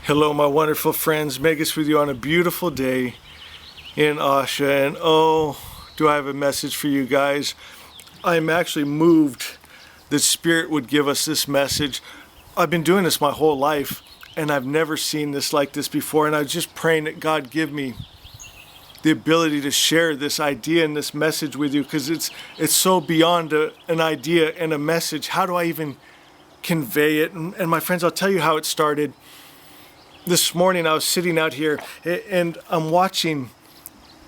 Hello, my wonderful friends. Megas with you on a beautiful day in Asha. And oh, do I have a message for you guys. I'm actually moved that Spirit would give us this message. I've been doing this my whole life, and I've never seen this like this before. And I was just praying that God give me the ability to share this idea and this message with you, because it's so beyond an idea and a message. How do I even convey it? And my friends, I'll tell you how it started. This morning I was sitting out here and I'm watching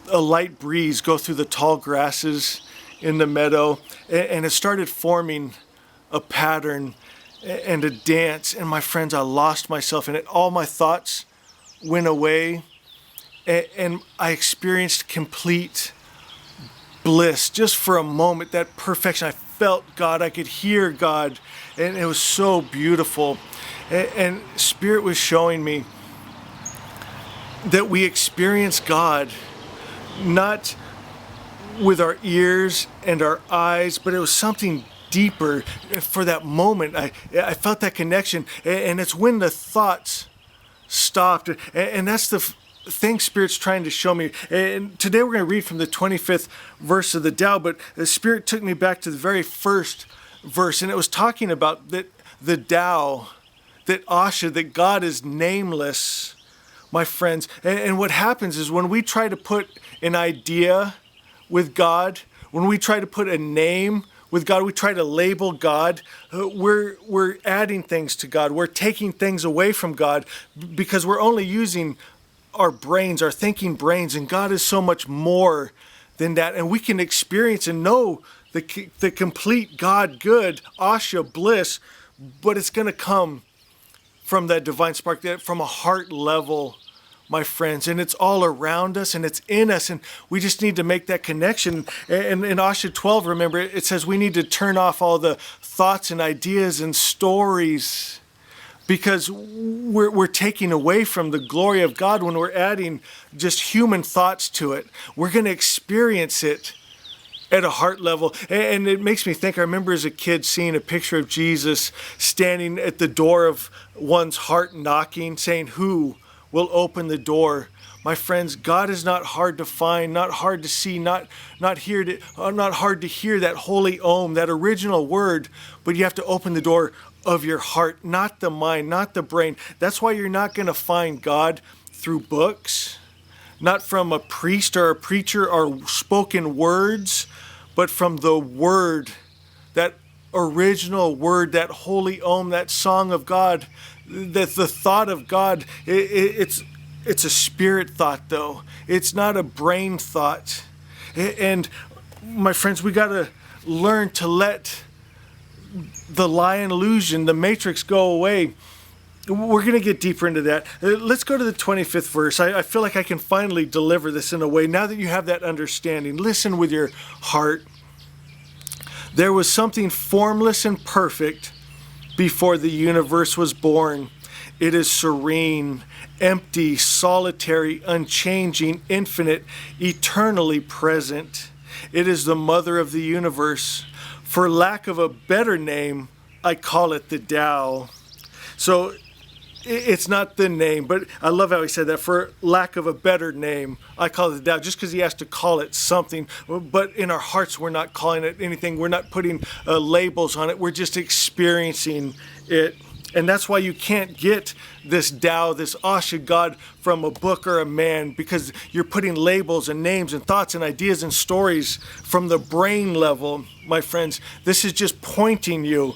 a light breeze go through the tall grasses in the meadow, and it started forming a pattern and a dance. And my friends, I lost myself in it. All my thoughts went away, and I experienced complete bliss just for a moment, that perfection. I felt God, I could hear God, and it was so beautiful. And Spirit was showing me that we experience God not with our ears and our eyes, but it was something deeper. For that moment, I felt that connection, and it's when the thoughts stopped. And that's the thing Spirit's trying to show me. And today we're going to read from the 25th verse of the Tao, but the Spirit took me back to the very first verse, and it was talking about that the Tao, that Asha, that God is nameless, my friends. And what happens is when we try to put an idea with God, when we try to put a name with God, we try to label God, we're adding things to God. We're taking things away from God because we're only using our brains, our thinking brains, and God is so much more than that. And we can experience and know the complete God good, Asha, bliss, but it's going to come from that divine spark, that from a heart level, my friends. And it's all around us and it's in us, and we just need to make that connection. And in Asha 12, remember, it says we need to turn off all the thoughts and ideas and stories, because we're taking away from the glory of God when we're adding just human thoughts to it. We're going to experience it at a heart level. And it makes me think, I remember as a kid seeing a picture of Jesus standing at the door of one's heart, knocking, saying, "Who will open the door?" My friends, God is not hard to find, not hard to see, not hard to hear that holy Om, that original word, but you have to open the door of your heart, not the mind, not the brain. That's why you're not going to find God through books, not from a priest or a preacher or spoken words, but from the word, that original word, that holy Om, that song of God, that the thought of God. It's a spirit thought, though. It's not a brain thought. And my friends, we got to learn to let the lie and illusion, the matrix, go away. We're going to get deeper into that. Let's go to the 25th verse. I feel like I can finally deliver this in a way. Now that you have that understanding, listen with your heart. There was something formless and perfect before the universe was born. It is serene, empty, solitary, unchanging, infinite, eternally present. It is the mother of the universe. For lack of a better name, I call it the Tao. So it's not the name, but I love how he said that. For lack of a better name, I call it the Tao, just because he has to call it something. But in our hearts, we're not calling it anything. We're not putting labels on it. We're just experiencing it. And that's why you can't get this Tao, this Asha God, from a book or a man, because you're putting labels and names and thoughts and ideas and stories from the brain level, my friends. This is just pointing you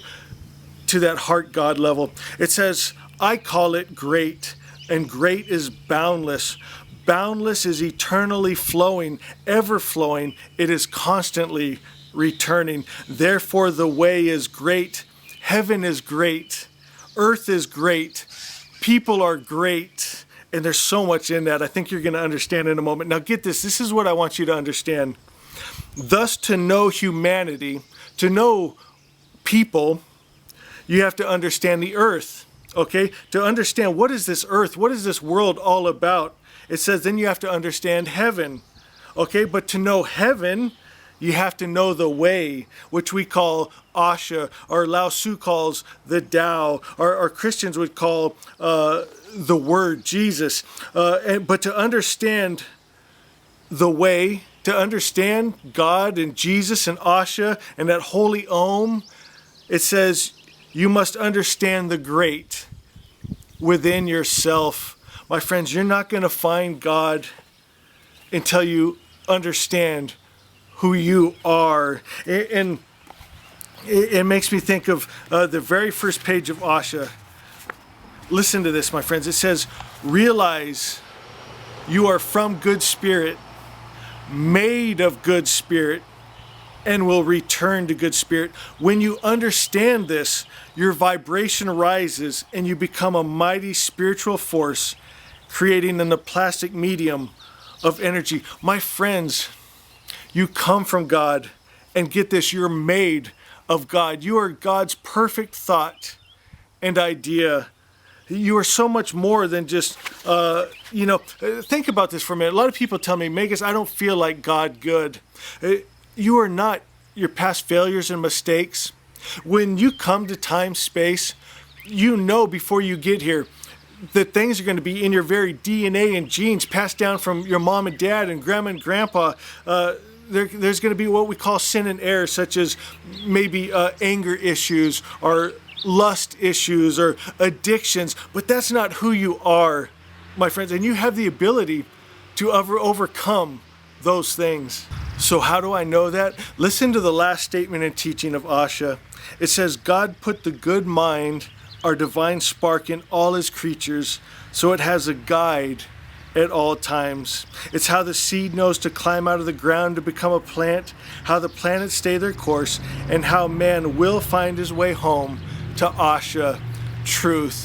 to that heart God level. It says, I call it great, and great is boundless. Boundless is eternally flowing, ever flowing. It is constantly returning. Therefore, the way is great. Heaven is great. Earth is great. People are great. And there's so much in that. I think you're going to understand in a moment. Now get this. This is what I want you to understand. Thus, to know humanity, to know people, you have to understand the earth. Okay? To understand what is this earth, what is this world all about, it says then you have to understand heaven. Okay? But to know heaven, You have to know the way, which we call Asha, or Lao Tzu calls the Tao, or Christians would call the Word, Jesus. But to understand the way, to understand God and Jesus and Asha and that holy Om, it says you must understand the great within yourself. My friends, you're not going to find God until you understand who you are. And it makes me think of the very first page of Asha. Listen to this, my friends. It says, realize you are from good spirit, made of good spirit, and will return to good spirit. When you understand this, your vibration rises and you become a mighty spiritual force, creating an aplastic medium of energy. My friends, you come from God, and get this, you're made of God. You are God's perfect thought and idea. You are so much more than just, think about this for a minute. A lot of people tell me, Magus, I don't feel like God good. You are not your past failures and mistakes. When you come to time, space, you know before you get here that things are going to be in your very DNA and genes passed down from your mom and dad and grandma and grandpa. There's going to be what we call sin and error, such as maybe anger issues or lust issues or addictions, but that's not who you are, my friends, and you have the ability to overcome those things. So how do I know that? Listen to the last statement and teaching of Asha. It says, God put the good mind, our divine spark, in all his creatures, so it has a guide at all times. It's how the seed knows to climb out of the ground to become a plant, how the planets stay their course, and how man will find his way home to Asha, truth.